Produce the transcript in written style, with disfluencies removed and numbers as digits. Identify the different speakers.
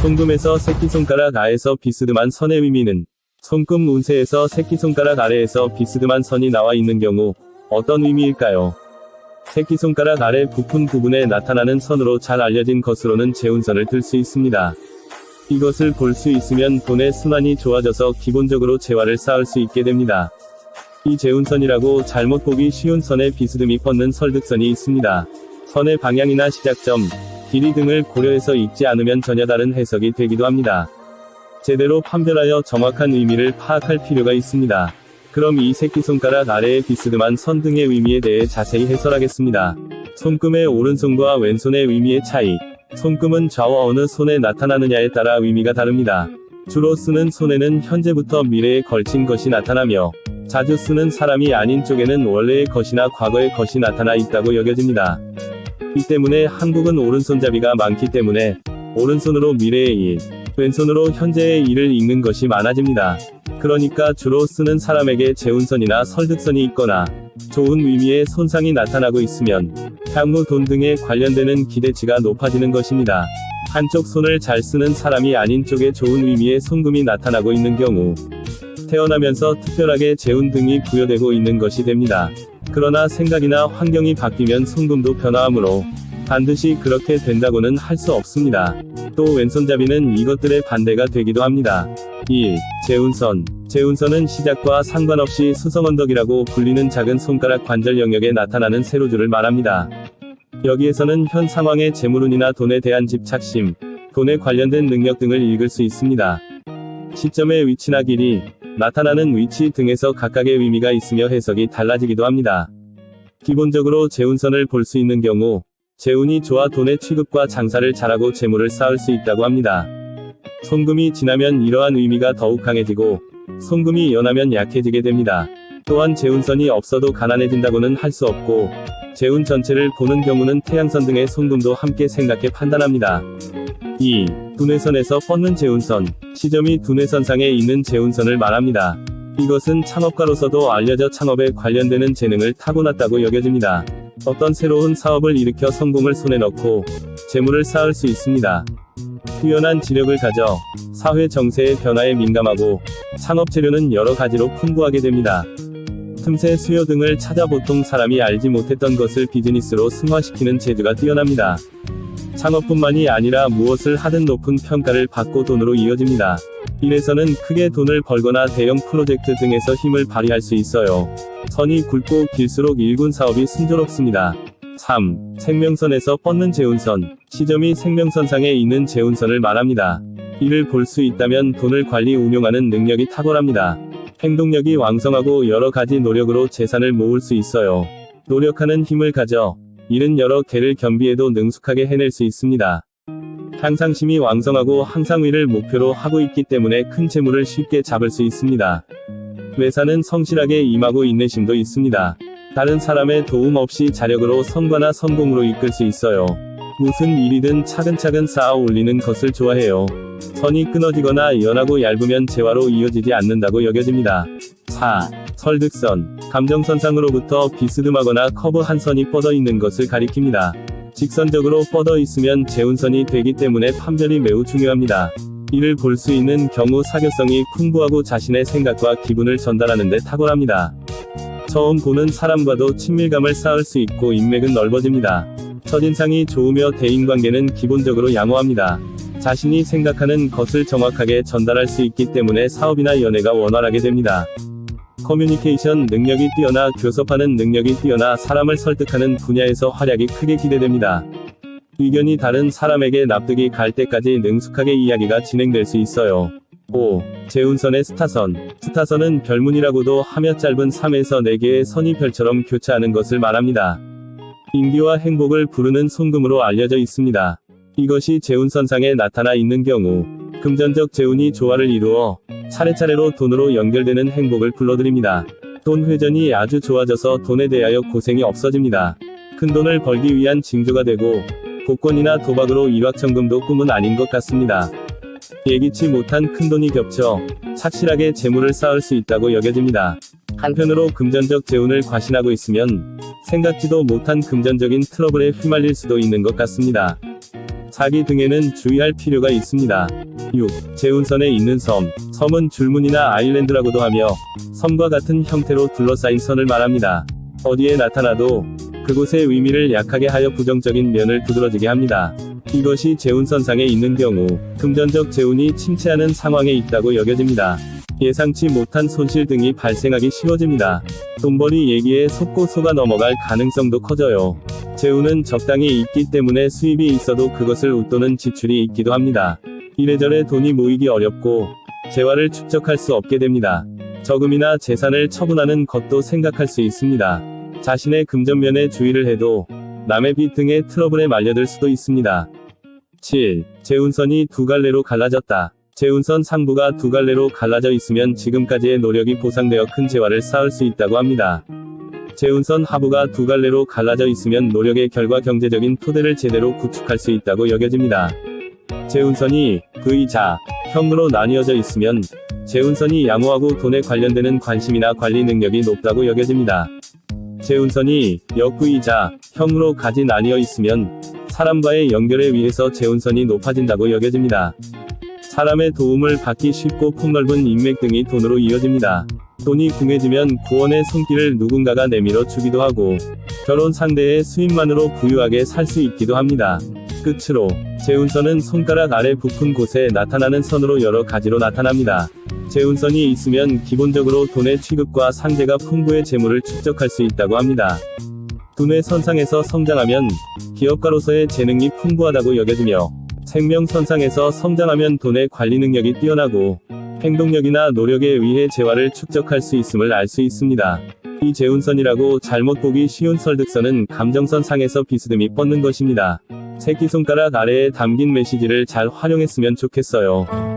Speaker 1: 손금에서 새끼손가락 아에서 비스듬한 선의 의미는 손금 운세에서 새끼손가락 아래에서 비스듬한 선이 나와 있는 경우 어떤 의미일까요? 새끼손가락 아래 부푼 부분에 나타나는 선으로 잘 알려진 것으로는 재운선을 들 수 있습니다. 이것을 볼 수 있으면 돈의 순환이 좋아져서 기본적으로 재화를 쌓을 수 있게 됩니다. 이 재운선이라고 잘못 보기 쉬운 선에 비스듬히 뻗는 설득선이 있습니다. 선의 방향이나 시작점, 길이 등을 고려해서 읽지 않으면 전혀 다른 해석이 되기도 합니다. 제대로 판별하여 정확한 의미를 파악할 필요가 있습니다. 그럼 이 새끼손가락 아래의 비스듬한 선 등의 의미에 대해 자세히 해설하겠습니다. 손금의 오른손과 왼손의 의미의 차이. 손금은 좌와 어느 손에 나타나느냐에 따라 의미가 다릅니다. 주로 쓰는 손에는 현재부터 미래에 걸친 것이 나타나며, 자주 쓰는 사람이 아닌 쪽에는 원래의 것이나 과거의 것이 나타나 있다고 여겨집니다. 이 때문에 한국은 오른손잡이가 많기 때문에 오른손으로 미래의 일, 왼손으로 현재의 일을 읽는 것이 많아집니다. 그러니까 주로 쓰는 사람에게 재운선이나 설득선이 있거나 좋은 의미의 손상이 나타나고 있으면 향후 돈 등에 관련되는 기대치가 높아지는 것입니다. 한쪽 손을 잘 쓰는 사람이 아닌 쪽에 좋은 의미의 손금이 나타나고 있는 경우 태어나면서 특별하게 재운 등이 부여되고 있는 것이 됩니다. 그러나 생각이나 환경이 바뀌면 손금도 변화하므로 반드시 그렇게 된다고는 할 수 없습니다. 또 왼손잡이는 이것들의 반대가 되기도 합니다. 1. 재운선. 재운선은 시작과 상관없이 수성언덕이라고 불리는 작은 손가락 관절 영역에 나타나는 세로줄을 말합니다. 여기에서는 현 상황의 재물운이나 돈에 대한 집착심, 돈에 관련된 능력 등을 읽을 수 있습니다. 시점의 위치나 길이, 나타나는 위치 등에서 각각의 의미가 있으며 해석이 달라지기도 합니다. 기본적으로 재운선을 볼 수 있는 경우 재운이 좋아 돈의 취급과 장사를 잘하고 재물을 쌓을 수 있다고 합니다. 손금이 지나면 이러한 의미가 더욱 강해지고 손금이 연하면 약해지게 됩니다. 또한 재운선이 없어도 가난해진다고는 할 수 없고 재운 전체를 보는 경우는 태양선 등의 손금도 함께 생각해 판단합니다. 2. 두뇌선에서 뻗는 재운선. 시점이 두뇌선상에 있는 재운선을 말합니다. 이것은 창업가로서도 알려져 창업에 관련되는 재능을 타고났다고 여겨집니다. 어떤 새로운 사업을 일으켜 성공을 손에 넣고 재물을 쌓을 수 있습니다. 뛰어난 지력을 가져 사회 정세의 변화에 민감하고 창업 재료는 여러 가지로 풍부하게 됩니다. 틈새 수요 등을 찾아 보통 사람이 알지 못했던 것을 비즈니스로 승화시키는 재주가 뛰어납니다. 창업뿐만이 아니라 무엇을 하든 높은 평가를 받고 돈으로 이어집니다. 이래서는 크게 돈을 벌거나 대형 프로젝트 등에서 힘을 발휘할 수 있어요. 선이 굵고 길수록 일군 사업이 순조롭습니다. 3. 생명선에서 뻗는 재운선. 시점이 생명선상에 있는 재운선을 말합니다. 이를 볼 수 있다면 돈을 관리 운용하는 능력이 탁월합니다. 행동력이 왕성하고 여러 가지 노력으로 재산을 모을 수 있어요. 노력하는 힘을 가져 일은 여러 개를 겸비해도 능숙하게 해낼 수 있습니다. 향상심이 왕성하고 항상 위를 목표로 하고 있기 때문에 큰 재물을 쉽게 잡을 수 있습니다. 매사는 성실하게 임하고 인내심도 있습니다. 다른 사람의 도움 없이 자력으로 성과나 성공으로 이끌 수 있어요. 무슨 일이든 차근차근 쌓아 올리는 것을 좋아해요. 선이 끊어지거나 연하고 얇으면 재화로 이어지지 않는다고 여겨집니다. 4. 설득선. 감정선상으로부터 비스듬하거나 커브한 선이 뻗어 있는 것을 가리킵니다. 직선적으로 뻗어 있으면 재운선이 되기 때문에 판별이 매우 중요합니다. 이를 볼 수 있는 경우 사교성이 풍부하고 자신의 생각과 기분을 전달하는 데 탁월합니다. 처음 보는 사람과도 친밀감을 쌓을 수 있고 인맥은 넓어집니다. 첫인상이 좋으며 대인관계는 기본적으로 양호합니다. 자신이 생각하는 것을 정확하게 전달할 수 있기 때문에 사업이나 연애가 원활하게 됩니다. 커뮤니케이션 능력이 뛰어나 교섭하는 능력이 뛰어나 사람을 설득하는 분야에서 활약이 크게 기대됩니다. 의견이 다른 사람에게 납득이 갈 때까지 능숙하게 이야기가 진행될 수 있어요. 5. 재운선의 스타선. 스타선은 별문이라고도 하며 짧은 3에서 4개의 선이 별처럼 교차하는 것을 말합니다. 인기와 행복을 부르는 손금으로 알려져 있습니다. 이것이 재운선상에 나타나 있는 경우 금전적 재운이 조화를 이루어 차례차례로 돈으로 연결되는 행복을 불러들입니다. 돈 회전이 아주 좋아져서 돈에 대하여 고생이 없어집니다. 큰 돈을 벌기 위한 징조가 되고 복권이나 도박으로 일확천금도 꿈은 아닌 것 같습니다. 예기치 못한 큰돈이 겹쳐 착실하게 재물을 쌓을 수 있다고 여겨집니다. 한편으로 금전적 재운을 과신하고 있으면 생각지도 못한 금전적인 트러블에 휘말릴 수도 있는 것 같습니다. 사기 등에는 주의할 필요가 있습니다. 6. 재운선에 있는 섬. 섬은 줄무늬나 아일랜드라고도 하며 섬과 같은 형태로 둘러싸인 선을 말합니다. 어디에 나타나도 그곳의 의미를 약하게 하여 부정적인 면을 두드러지게 합니다. 이것이 재운선상에 있는 경우 금전적 재운이 침체하는 상황에 있다고 여겨집니다. 예상치 못한 손실 등이 발생하기 쉬워집니다. 돈벌이 얘기에 속고 속아 넘어갈 가능성도 커져요. 재운은 적당히 있기 때문에 수입이 있어도 그것을 웃도는 지출이 있기도 합니다. 이래저래 돈이 모이기 어렵고 재화를 축적할 수 없게 됩니다. 저금이나 재산을 처분하는 것도 생각할 수 있습니다. 자신의 금전면에 주의를 해도 남의 빚 등의 트러블에 말려들 수도 있습니다. 7. 재운선이 두 갈래로 갈라졌다. 재운선 상부가 두 갈래로 갈라져 있으면 지금까지의 노력이 보상되어 큰 재화를 쌓을 수 있다고 합니다. 재운선 하부가 두 갈래로 갈라져 있으면 노력의 결과 경제적인 토대를 제대로 구축할 수 있다고 여겨집니다. 재운선이 V자, 형으로 나뉘어져 있으면 재운선이 양호하고 돈에 관련되는 관심이나 관리 능력이 높다고 여겨집니다. 재운선이 역V자, 형으로 가지 나뉘어 있으면 사람과의 연결에 의해서 재운선이 높아진다고 여겨집니다. 사람의 도움을 받기 쉽고 폭넓은 인맥 등이 돈으로 이어집니다. 돈이 궁해지면 구원의 손길을 누군가가 내밀어 주기도 하고 결혼 상대의 수입만으로 부유하게 살 수 있기도 합니다. 끝으로 재운선은 손가락 아래 부푼 곳에 나타나는 선으로 여러 가지로 나타납니다. 재운선이 있으면 기본적으로 돈의 취급과 상대가 풍부의 재물을 축적할 수 있다고 합니다. 돈의 선상에서 성장하면 기업가로서의 재능이 풍부하다고 여겨지며 생명선상에서 성장하면 돈의 관리 능력이 뛰어나고 행동력이나 노력에 의해 재화를 축적할 수 있음을 알 수 있습니다. 이 재운선이라고 잘못 보기 쉬운 설득선은 감정선 상에서 비스듬히 뻗는 것입니다. 새끼손가락 아래에 담긴 메시지를 잘 활용했으면 좋겠어요.